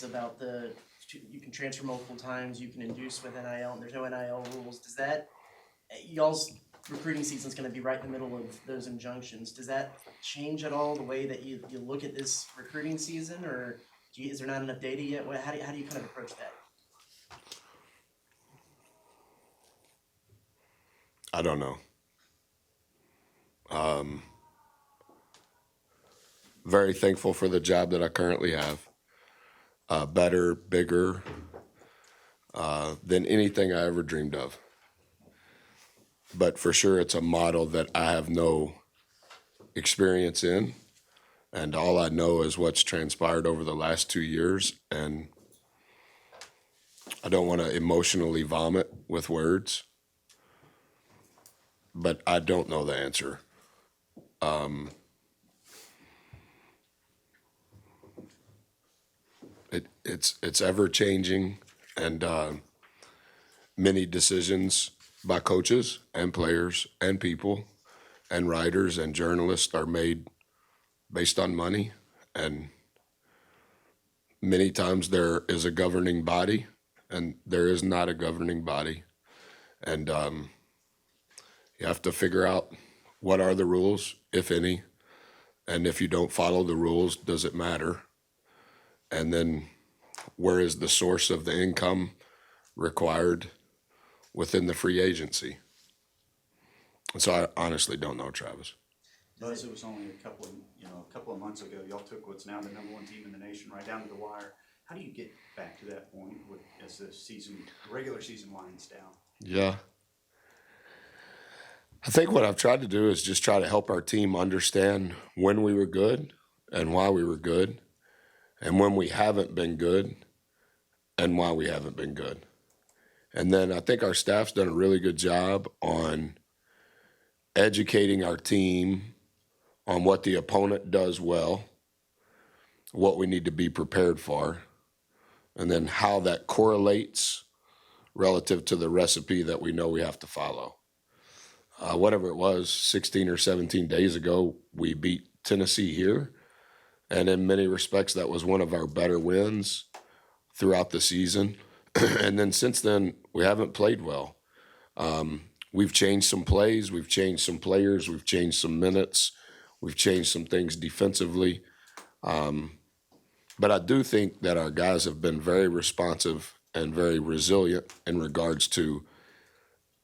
rules about you can transfer multiple times, you can induce with NIL, and there's no NIL rules. Does that y'all's recruiting season is going to be right in the middle of those injunctions? Does that change at all the way that you look at this recruiting season, or is there not enough data yet? How do you kind of approach that? I don't know. Very thankful for the job that I currently have. Better, bigger than anything I ever dreamed of. But for sure, it's a model that I have no experience in. And all I know is what's transpired over the last 2 years. And I don't want to emotionally vomit with words, but I don't know the answer. It's ever changing, and many decisions by coaches and players and people and writers and journalists are made based on money, and many times there is a governing body and there is not a governing body, and you have to figure out what are the rules, if any, and if you don't follow the rules, does it matter? And then where is the source of the income required within the free agency? And so I honestly don't know, Travis. Buzz, it was only a couple of months ago, y'all took what's now the #1 team in the nation right down to the wire. How do you get back to that point as the regular season winds down? Yeah. I think what I've tried to do is just try to help our team understand when we were good and why we were good, and when we haven't been good and why we haven't been good. And then I think our staff's done a really good job on educating our team on what the opponent does well, what we need to be prepared for, and then how that correlates relative to the recipe that we know we have to follow. Whatever it was, 16 or 17 days ago, we beat Tennessee here. And in many respects, that was one of our better wins throughout the season. And then since then, we haven't played well. We've changed some plays, we've changed some players, we've changed some minutes, we've changed some things defensively. But I do think that our guys have been very responsive and very resilient in regards to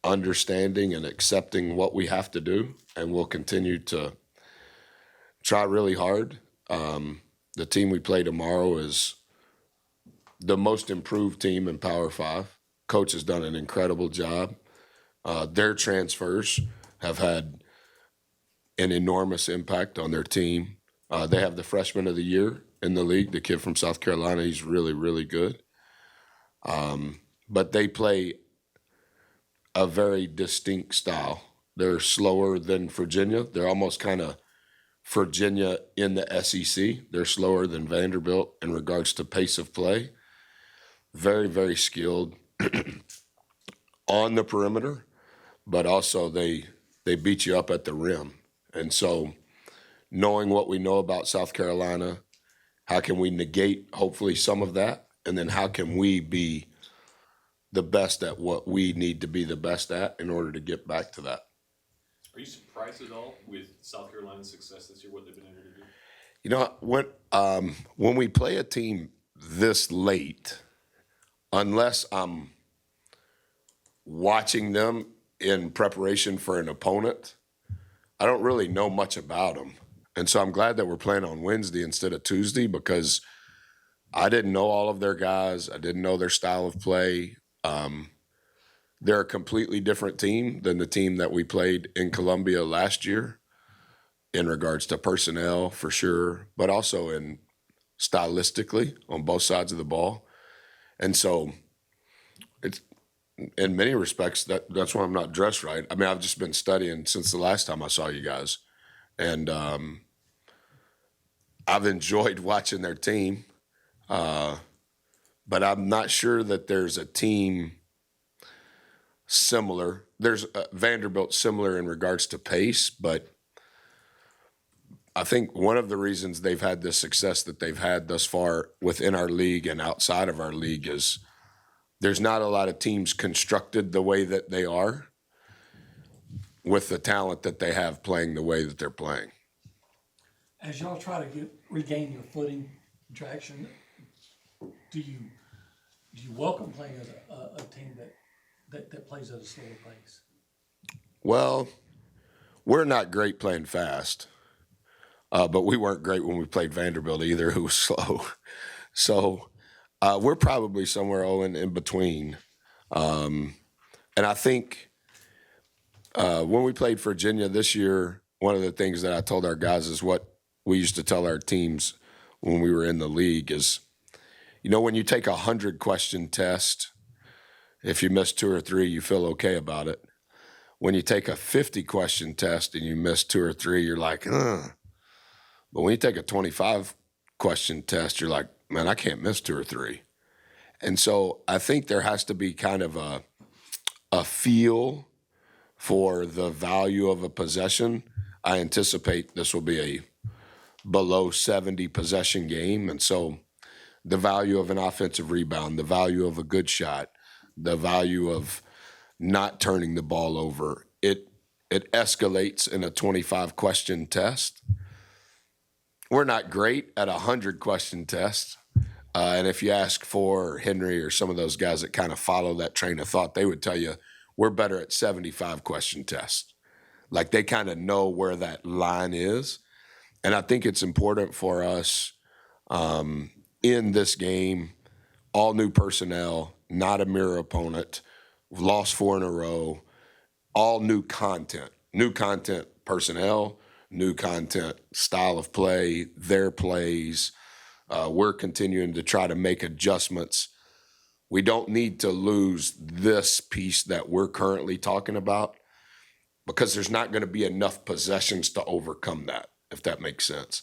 understanding and accepting what we have to do, and we'll continue to try really hard. The team we play tomorrow is the most improved team in Power 5. Coach has done an incredible job. Their transfers have had an enormous impact on their team. They have the freshman of the year in the league, the kid from South Carolina. He's really, really good. But they play a very distinct style. They're slower than Virginia. They're almost kind of Virginia in the SEC. They're slower than Vanderbilt in regards to pace of play. Very, very skilled on the perimeter, but also they beat you up at the rim. And so knowing what we know about South Carolina, how can we negate hopefully some of that? And then how can we be the best at what we need to be the best at in order to get back to that? Are you surprised at all with South Carolina's success this year, what they've been able to do? You know, when we play a team this late, unless I'm watching them in preparation for an opponent, I don't really know much about them. And so I'm glad that we're playing on Wednesday instead of Tuesday, because I didn't know all of their guys. I didn't know their style of play. They're a completely different team than the team that we played in Columbia last year in regards to personnel, for sure, but also in stylistically on both sides of the ball. And so it's, in many respects, that's why I'm not dressed right. I mean, I've just been studying since the last time I saw you guys. And I've enjoyed watching their team. But I'm not sure that there's a team similar. There's Vanderbilt similar in regards to pace, but I think one of the reasons they've had the success that they've had thus far within our league and outside of our league is there's not a lot of teams constructed the way that they are with the talent that they have playing the way that they're playing. As y'all try to regain your footing, traction, do you welcome playing as a team that plays at a slower pace? Well, we're not great playing fast, but we weren't great when we played Vanderbilt either, who was slow. So we're probably somewhere, Owen, in between. And I think when we played Virginia this year, one of the things that I told our guys is what we used to tell our teams when we were in the league is, when you take 100-question test, if you miss 2 or 3, you feel okay about it. When you take a 50-question test and you miss 2 or 3, you're like, But when you take a 25-question test, you're like, man, I can't miss 2 or 3. And so I think there has to be kind of a feel for the value of a possession. I anticipate this will be a below 70 possession game. And so the value of an offensive rebound, the value of a good shot, the value of not turning the ball over, it escalates in a 25-question test. We're not great at a 100-question test. And if you ask for Henry or some of those guys that kind of follow that train of thought, they would tell you we're better at 75-question tests. Like they kind of know where that line is. And I think it's important for us in this game, all new personnel, not a mirror opponent. We've lost 4 in a row, all new content personnel, new content, style of play, their plays. We're continuing to try to make adjustments. We don't need to lose this piece that we're currently talking about because there's not going to be enough possessions to overcome that, if that makes sense.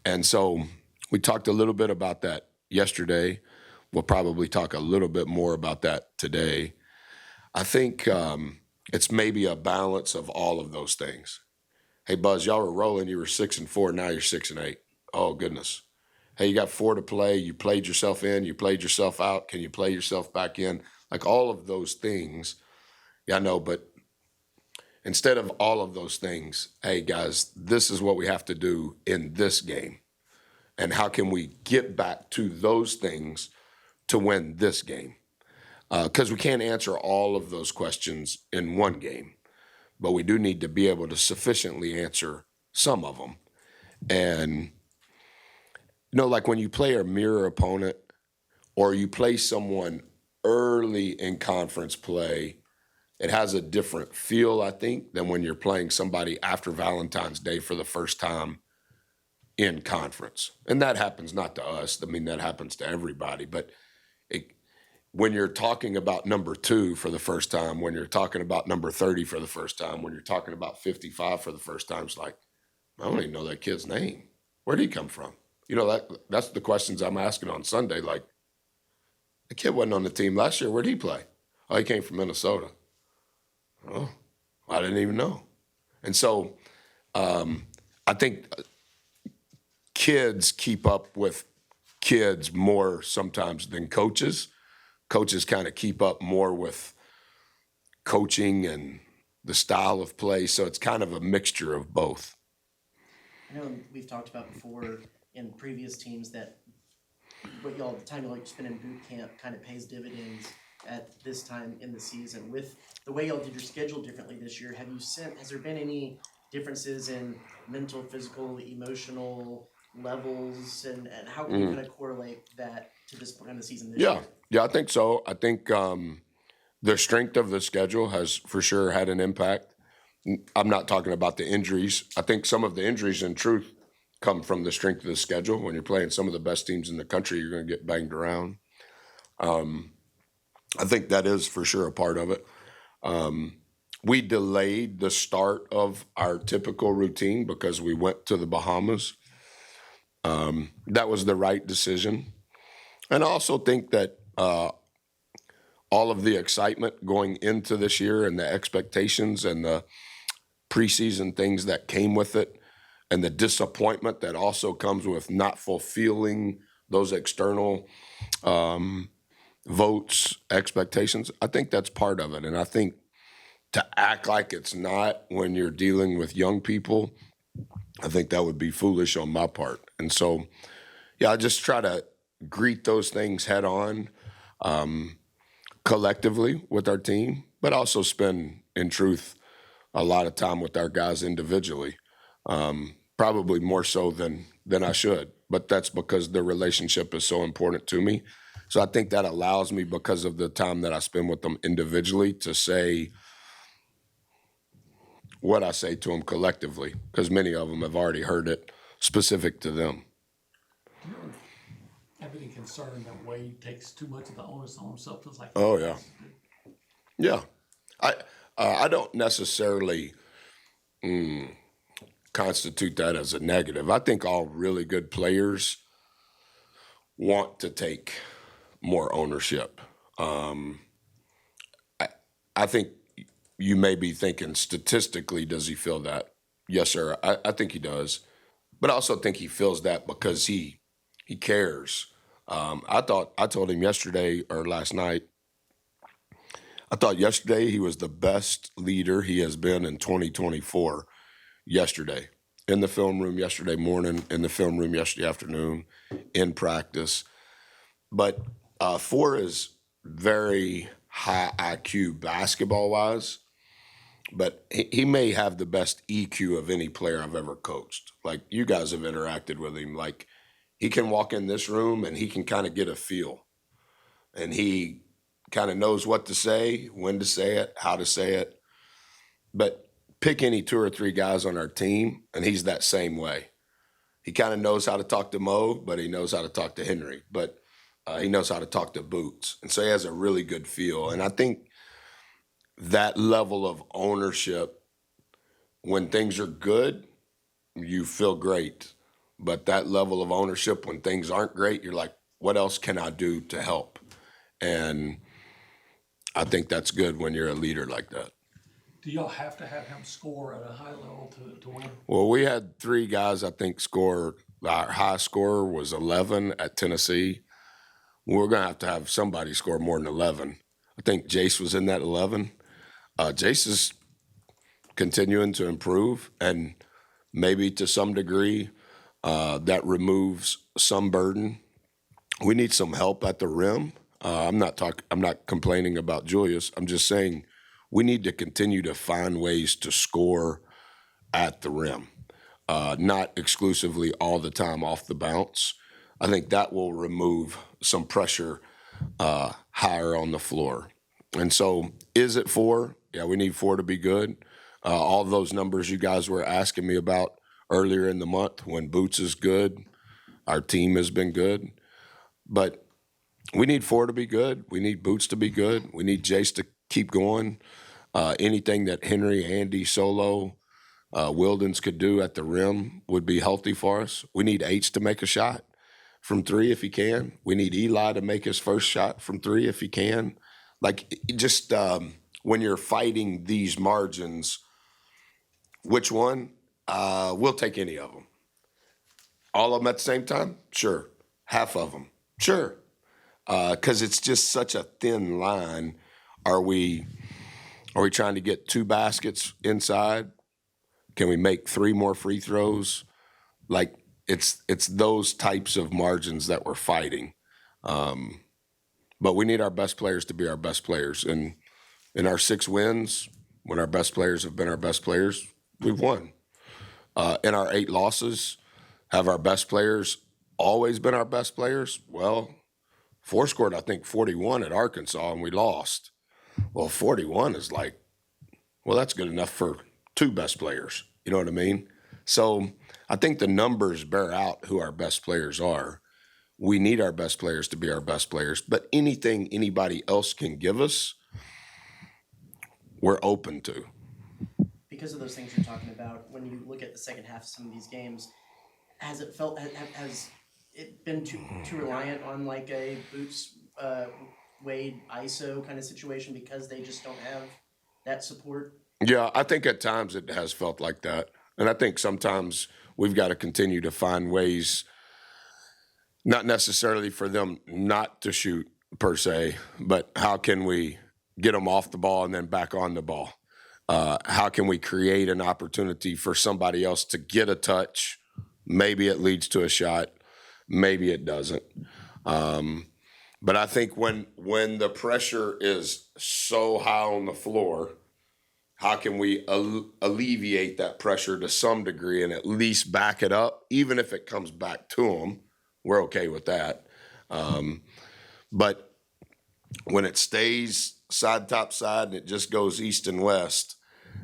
And so we talked a little bit about that yesterday. We'll probably talk a little bit more about that today. I think it's maybe a balance of all of those things. Hey, Buzz, y'all were rolling. You were 6-4. Now you're 6-8. Oh, goodness. Hey, you got 4 to play. You played yourself in. You played yourself out. Can you play yourself back in? Like all of those things. Yeah, I know, but instead of all of those things, hey, guys, this is what we have to do in this game. And how can we get back to those things to win this game? Because we can't answer all of those questions in one game, but we do need to be able to sufficiently answer some of them. And, like when you play a mirror opponent or you play someone early in conference play, it has a different feel, I think, than when you're playing somebody after Valentine's Day for the first time in conference. And that happens not to us. I mean, that happens to everybody. But when you're talking about number 2 for the first time, when you're talking about number 30 for the first time, when you're talking about 55 for the first time, it's like, I don't even know that kid's name. Where'd he come from? That's the questions I'm asking on Sunday. Like, the kid wasn't on the team last year. Where'd he play? Oh, he came from Minnesota. Oh, I didn't even know. And so I think kids keep up with kids more sometimes than coaches. Coaches kind of keep up more with coaching and the style of play. So it's kind of a mixture of both. I know we've talked about before in previous teams that what the time y'all spend in boot camp kind of pays dividends at this time in the season. With the way y'all did your schedule differently this year, has there been any differences in mental, physical, emotional levels, and how can you kind of correlate that to this point in the season this year? Yeah, I think so. I think the strength of the schedule has for sure had an impact. I'm not talking about the injuries. I think some of the injuries, in truth, come from the strength of the schedule. When you're playing some of the best teams in the country, you're going to get banged around. I think that is for sure a part of it. We delayed the start of our typical routine because we went to the Bahamas. That was the right decision. And I also think that all of the excitement going into this year and the expectations and the preseason things that came with it, and the disappointment that also comes with not fulfilling those external votes, expectations, I think that's part of it. And I think to act like it's not when you're dealing with young people, I think that would be foolish on my part. And so, yeah, I just try to greet those things head on, collectively with our team, but also spend, in truth, a lot of time with our guys individually. Probably more so than I should, but that's because the relationship is so important to me. So I think that allows me, because of the time that I spend with them individually, to say what I say to them collectively, because many of them have already heard it specific to them. Do you ever have any concern that Wade takes too much of the onus on himself? Feels like. Oh, yeah. Yeah, I don't necessarily constitute that as a negative. I think all really good players want to take more ownership. I think you may be thinking statistically, does he feel that? Yes, sir. I think he does, but I also think he feels that because he cares. I told him yesterday or last night. I thought yesterday he was the best leader he has been in 2024. Yesterday, in the film room yesterday morning, in the film room yesterday afternoon, in practice. But Four is very high IQ basketball-wise, but he may have the best EQ of any player I've ever coached. Like, you guys have interacted with him. Like, he can walk in this room and he can kind of get a feel. And he kind of knows what to say, when to say it, how to say it. But pick any 2 or 3 guys on our team, and he's that same way. He kind of knows how to talk to Mo, but he knows how to talk to Henry. But he knows how to talk to Boots. And so he has a really good feel. And I think that level of ownership, when things are good, you feel great. But that level of ownership, when things aren't great, you're like, what else can I do to help? And I think that's good when you're a leader like that. Do y'all have to have him score at a high level to win? Well, we had 3 guys, I think, score. Our high scorer was 11 at Tennessee. We're going to have somebody score more than 11. I think Jace was in that 11. Jace is continuing to improve, and maybe to some degree that removes some burden. We need some help at the rim. I'm not complaining about Julius. I'm just saying we need to continue to find ways to score at the rim, not exclusively all the time off the bounce. I think that will remove some pressure higher on the floor. And so, is it 4? Yeah, we need 4 to be good. All those numbers you guys were asking me about earlier in the month, when Boots is good, our team has been good. But we need 4 to be good. We need Boots to be good. We need Jace to keep going. Anything that Henry, Andy, Solo, Wildens could do at the rim would be healthy for us. We need H to make a shot from 3 if he can. We need Eli to make his first shot from 3 if he can. Like, just when you're fighting these margins, which one? We'll take any of them. All of them at the same time? Sure. Half of them? Sure. Because it's just such a thin line. Are we trying to get 2 baskets inside? Can we make 3 more free throws? Like, it's those types of margins that we're fighting. But we need our best players to be our best players. And in our 6 wins, when our best players have been our best players, we've won. In our 8 losses, have our best players always been our best players? Well, 4 scored, I think, 41 at Arkansas, and we lost. Well, 41 is like, well, that's good enough for 2 best players. You know what I mean? So I think the numbers bear out who our best players are. We need our best players to be our best players, but anything anybody else can give us, we're open to. Because of those things you're talking about, when you look at the second half of some of these games, has it been too reliant on like a Boots, Wade, ISO kind of situation because they just don't have that support? Yeah, I think at times it has felt like that. And I think sometimes we've got to continue to find ways, not necessarily for them not to shoot per se, but how can we get them off the ball and then back on the ball? How can we create an opportunity for somebody else to get a touch? Maybe it leads to a shot, maybe it doesn't. But I think when the pressure is so high on the floor, how can we alleviate that pressure to some degree and at least back it up? Even if it comes back to them, we're okay with that. But when it stays side top side and it just goes east and west,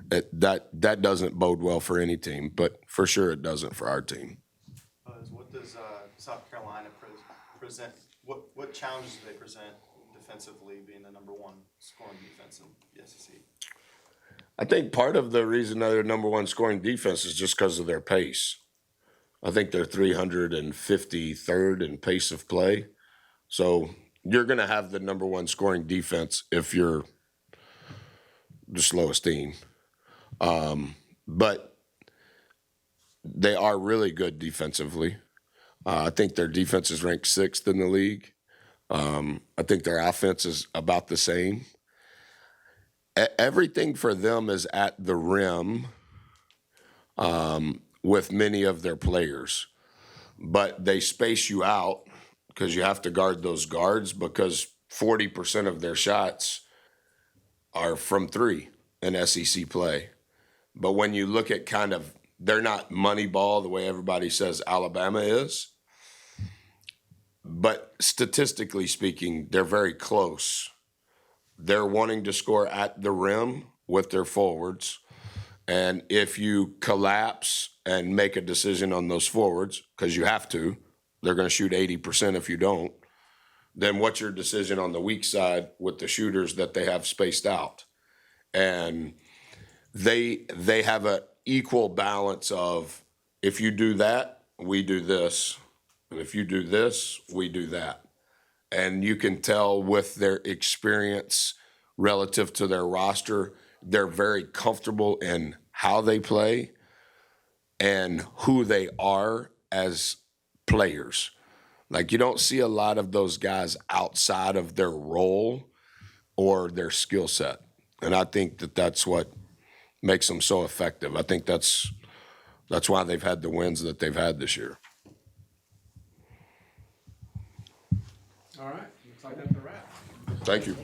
that doesn't bode well for any team. But for sure, it doesn't for our team. What does South Carolina present? What challenges do they present defensively, being the number one scoring defense in the SEC? I think part of the reason they're number one scoring defense is just because of their pace. I think they're 353rd in pace of play. So you're going to have the number one scoring defense if you're the slowest team. But they are really good defensively. I think their defense is ranked 6th in the league. I think their offense is about the same. Everything for them is at the rim with many of their players. But they space you out because you have to guard those guards because 40% of their shots are from three in SEC play. But when you look at kind of, they're not money ball the way everybody says Alabama is. But statistically speaking, they're very close. They're wanting to score at the rim with their forwards. And if you collapse and make a decision on those forwards, because you have to, they're going to shoot 80% if you don't, then what's your decision on the weak side with the shooters that they have spaced out? And they have an equal balance of, if you do that, we do this. And if you do this, we do that. And you can tell with their experience relative to their roster, they're very comfortable in how they play and who they are as players. Like, you don't see a lot of those guys outside of their role or their skill set. And I think that that's what makes them so effective. I think that's why they've had the wins that they've had this year. All right, looks like that's a wrap. Thank you.